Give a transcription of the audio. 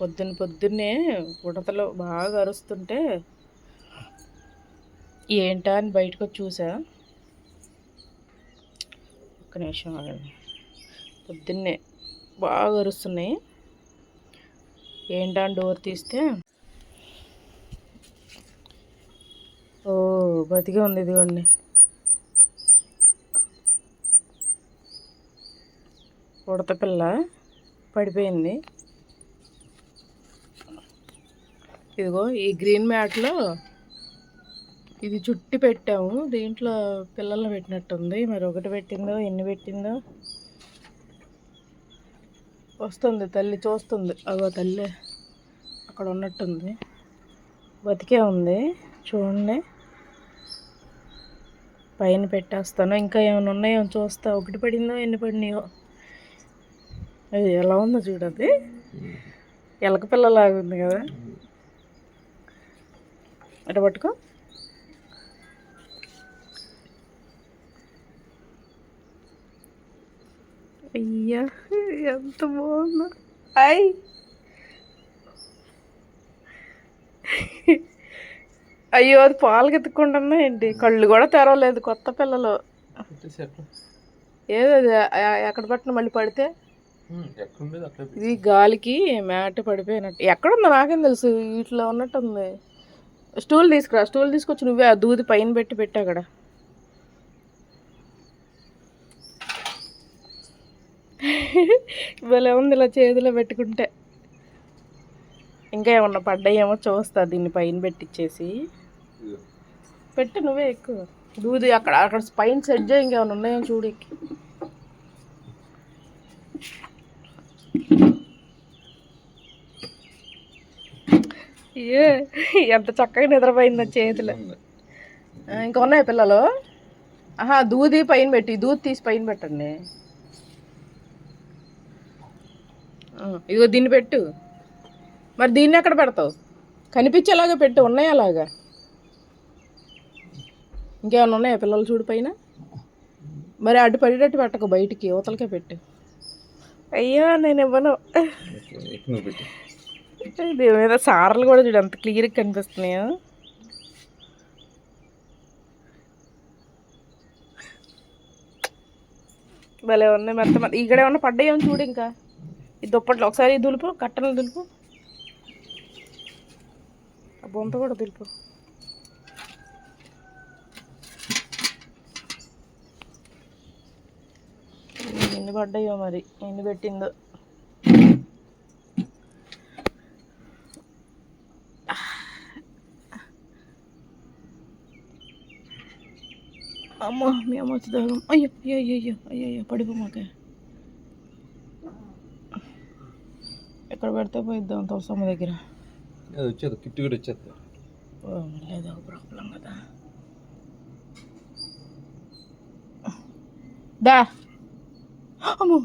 పొద్దున్నే ఉడతలు బాగా అరుస్తుంటే ఏంటా అని బయటకు వచ్చి చూసా. ఒక్క నిమిషం ఆగండి. పొద్దున్నే బాగా అరుస్తున్నాయి. ఏంటా అని డోర్ తీస్తే ఓ బతికే ఉంది. ఇదిగోండి, ఉడత పిల్ల పడిపోయింది. ఇదిగో ఈ గ్రీన్ మ్యాట్లో ఇది చుట్టి పెట్టాము. దీంట్లో పిల్లల్ని పెట్టినట్టుంది. మరి ఒకటి పెట్టిందో ఎన్ని పెట్టిందో. వస్తుంది తల్లి, చూస్తుంది. అగో తల్లి అక్కడ ఉన్నట్టుంది. బతికే ఉంది చూడండి. పైన పెట్టేస్తాను. ఇంకా ఏమైనా ఉన్నాయో చూస్తా. ఒకటి పడిందో ఎన్ని పడినాయో. అది ఎలా ఉందో చూడది. ఎలక పిల్లలాగా ఉంది కదా. అటు పట్టుకో. అయ్యా ఎంత బాగుందో. అయ్ అయ్యో, అది పాలు ఎత్తుకుంటున్నా ఏంటి? కళ్ళు కూడా తెరవలేదు. కొత్త పిల్లలు. ఏదో అది ఎక్కడ పట్టిన మళ్ళీ పడితే ఇది గాలికి మ్యాట్ పడిపోయినట్టు. ఎక్కడుందో నాకేం తెలుసు. వీటిలో ఉన్నట్టుంది. స్టూల్ తీసుకురా. స్టూల్ తీసుకొచ్చి నువ్వే ఆ దూది పైన పెట్టి అక్కడ. భలే ఉంది ఇలా చేతిలో పెట్టుకుంటే. ఇంకా ఏమన్నా పడ్డాయేమో చూస్తా. దీన్ని పైన పెట్టించేసి పెట్టి నువ్వే ఎక్కువ దూది అక్కడ పైన సెట్ చేయి. ఇంకేమైనా ఉన్నాయో చూడు. ఎక్కి ఏ ఎంత చక్కగా నిద్రపోయిందో చేతిలో. ఇంకా ఉన్నాయి పిల్లలు. దూది పైన పెట్టి, దూది తీసి పైన పెట్టండి. ఇదిగో దీన్ని పెట్టు. మరి దీన్ని ఎక్కడ పెడతావు? కనిపించేలాగా పెట్టు. ఉన్నాయి అలాగా. ఇంకేమైనా ఉన్నాయా పిల్లలు చూడు పైన. మరి అడ్డు పడేటట్టు పెట్టకు, బయటికి యువతలకే పెట్టు. అయ్యా నేను ఇవ్వను. దీని మీద సారలు కూడా చూడు ఎంత క్లియర్గా కనిపిస్తున్నాయో. భలే ఉన్నాయి. మొత్తం ఇక్కడ ఏమన్నా పడ్డాయేమో చూడు. ఇంకా ఈ దుప్పట్లో ఒకసారి దులుపు, కట్టెలు దులుపు, ఆ బొంత కూడా దులుపు. ఎన్ని పడ్డాయో మరి, ఎన్ని పెట్టిందో. అమ్మ మీ అమ్మ వచ్చి దాగం. అయ్యో అయ్యో అయ్యో అయ్యో అయ్యో పడిపోమాకే. ఎక్కడ పెడితే పోయిద్దాం తోసమ్మ దగ్గర. వచ్చేది కిట్టు కూడా వచ్చేది. లేదో ప్రాబ్లం కదా. దా అమ్మో.